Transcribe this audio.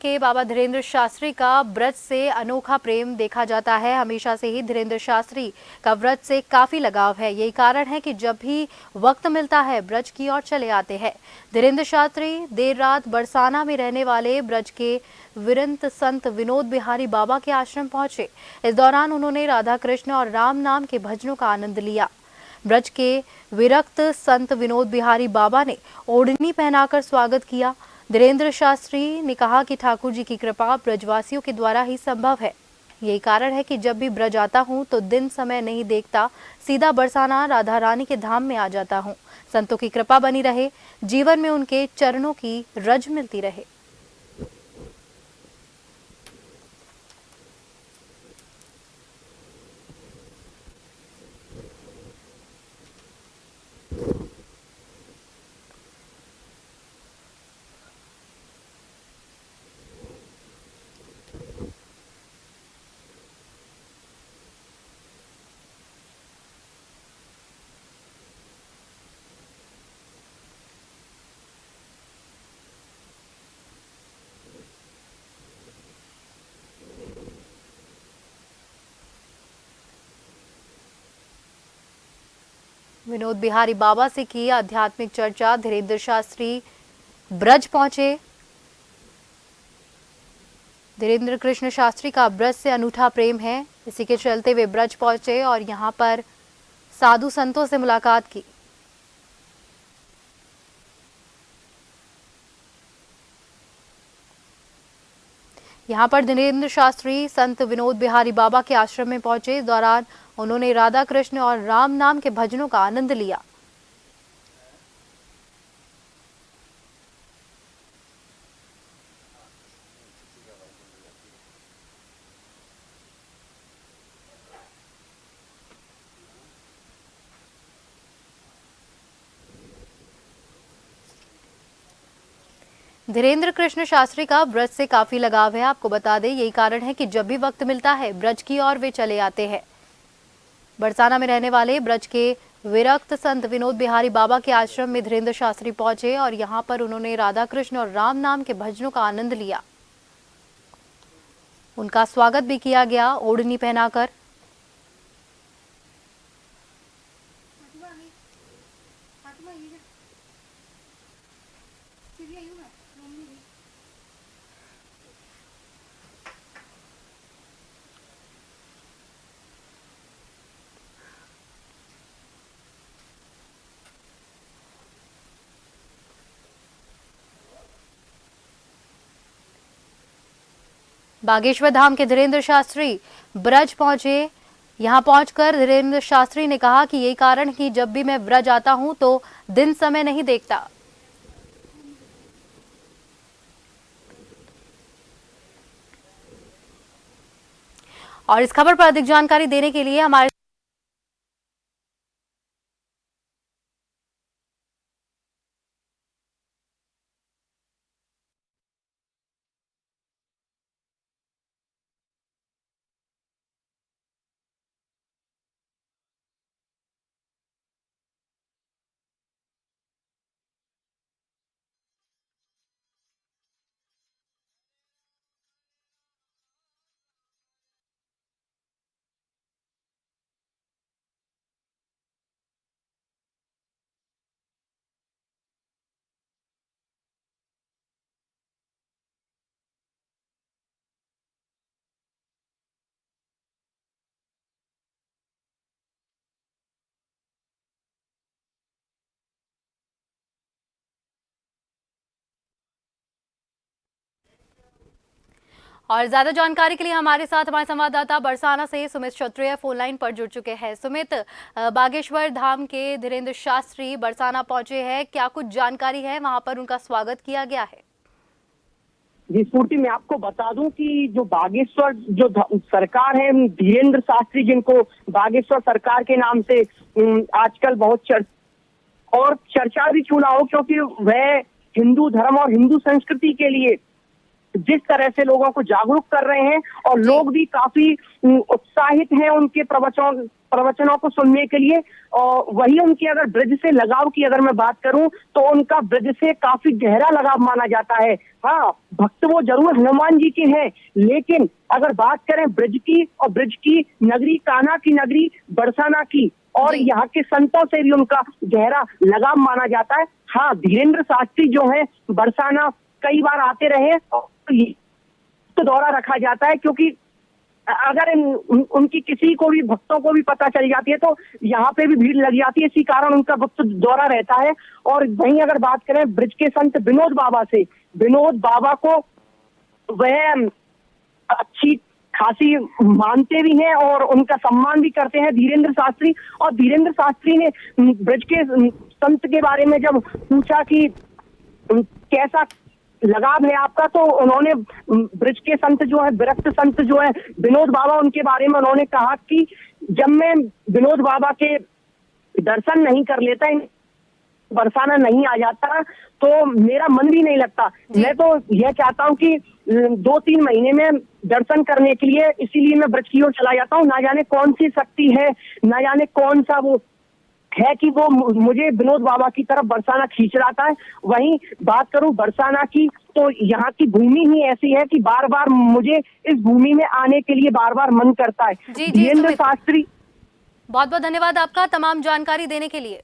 के बाबा धीरेन्द्र शास्त्री का ब्रज से अनोखा प्रेम देखा जाता है। हमेशा से ही धीरेन्द्र शास्त्री का ब्रज से काफी लगाव है। यही कारण है कि जब भी वक्त मिलता है ब्रज की ओर चले आते हैं। धीरेन्द्र शास्त्री देर रात बरसाना में रहने वाले ब्रज के विरंत संत विनोद बिहारी बाबा के आश्रम पहुंचे। इस दौरान उन्होंने राधा कृष्ण और राम नाम के भजनों का आनंद लिया। ब्रज के विरक्त संत विनोद बिहारी बाबा ने ओढ़नी पहनाकर स्वागत किया। धीरेन्द्र शास्त्री ने कहा कि ठाकुर जी की कृपा ब्रजवासियों के द्वारा ही संभव है। यही कारण है कि जब भी ब्रज आता हूँ तो दिन समय नहीं देखता, सीधा बरसाना राधा रानी के धाम में आ जाता हूँ। संतों की कृपा बनी रहे, जीवन में उनके चरणों की रज मिलती रहे। विनोद बिहारी बाबा से की आध्यात्मिक चर्चा। धीरेन्द्र शास्त्री ब्रज पहुंचे। धीरेन्द्र कृष्ण शास्त्री का ब्रज से अनूठा प्रेम है, इसी के चलते वे ब्रज पहुंचे और यहां पर साधु संतों से मुलाकात की। यहां पर धीरेन्द्र शास्त्री संत विनोद बिहारी बाबा के आश्रम में पहुंचे। इस दौरान उन्होंने राधा कृष्ण और राम नाम के भजनों का आनंद लिया। धीरेन्द्र कृष्ण शास्त्री का ब्रज से काफी लगाव है। आपको बता दें, यही कारण है कि जब भी वक्त मिलता है ब्रज की ओर वे चले आते हैं। बरसाना में रहने वाले ब्रज के विरक्त संत विनोद बिहारी बाबा के आश्रम में धीरेन्द्र शास्त्री पहुंचे और यहां पर उन्होंने राधा कृष्ण और राम नाम के भजनों का आनंद लिया। उनका स्वागत भी किया गया ओढ़नी पहनाकर। बागेश्वर धाम के धीरेन्द्र शास्त्री ब्रज पहुंचे। यहां पहुंचकर धीरेन्द्र शास्त्री ने कहा कि यही कारण कि जब भी मैं ब्रज आता हूं तो दिन समय नहीं देखता। और इस खबर पर अधिक जानकारी देने के लिए हमारे और ज्यादा जानकारी के लिए हमारे साथ हमारे संवाददाता बरसाना से सुमित क्षत्रिय फोन लाइन पर जुड़ चुके हैं। सुमित, बागेश्वर धाम के धीरेन्द्र शास्त्री बरसाना पहुंचे हैं, क्या कुछ जानकारी है? वहां पर उनका स्वागत किया गया है। जी स्फूर्ति, मैं आपको बता दूं कि जो बागेश्वर जो सरकार है, धीरेन्द्र शास्त्री जिनको बागेश्वर सरकार के नाम से आजकल बहुत चर्चा भी चुना हो, क्योंकि वह हिंदू धर्म और हिंदू संस्कृति के लिए जिस तरह से लोगों को जागरूक कर रहे हैं और लोग भी काफी उत्साहित हैं उनके प्रवचनों को सुनने के लिए। और वही उनकी अगर ब्रज से लगाव की अगर मैं बात करूं तो उनका ब्रज से काफी गहरा लगाव माना जाता है। हाँ, भक्त वो जरूर हनुमान जी के हैं, लेकिन अगर बात करें ब्रज की और ब्रज की नगरी, कान्हा की नगरी बरसाना की, और यहाँ के संतों से भी उनका गहरा लगाव माना जाता है। हाँ, धीरेन्द्र शास्त्री जो है बरसाना कई बार आते रहे और तो दौरा रखा जाता है, क्योंकि अगर उनकी किसी को भी भक्तों को भी पता चल जाती है तो यहाँ पे भी भीड़ लग जाती है, इसी कारण उनका भक्त दौरा रहता है। और वहीं अगर बात करें ब्रज के संत विनोद बाबा से, विनोद बाबा को वह अच्छी खासी मानते भी हैं और उनका सम्मान भी करते हैं धीरेन्द्र शास्त्री। और धीरेन्द्र शास्त्री ने ब्रज के संत के बारे में जब पूछा कि कैसा लगाव है आपका, तो उन्होंने ब्रज के संत जो है, विरक्त संत जो है विनोद बाबा, उनके बारे में उन्होंने कहा कि जब मैं विनोद बाबा के दर्शन नहीं कर लेता, बरसाना नहीं आ जाता, तो मेरा मन भी नहीं लगता। मैं तो यह चाहता हूँ कि 2-3 महीने में दर्शन करने के लिए इसीलिए मैं ब्रज की ओर चला जाता हूँ। ना जाने कौन सी शक्ति है, ना जाने कौन सा वो है कि वो मुझे विनोद बाबा की तरफ बरसाना खींच रहा है। वहीं बात करूं बरसाना की, तो यहाँ की भूमि ही ऐसी है कि बार बार मुझे इस भूमि में आने के लिए बार बार मन करता है। जी धीरेन्द्र शास्त्री, बहुत बहुत धन्यवाद आपका तमाम जानकारी देने के लिए।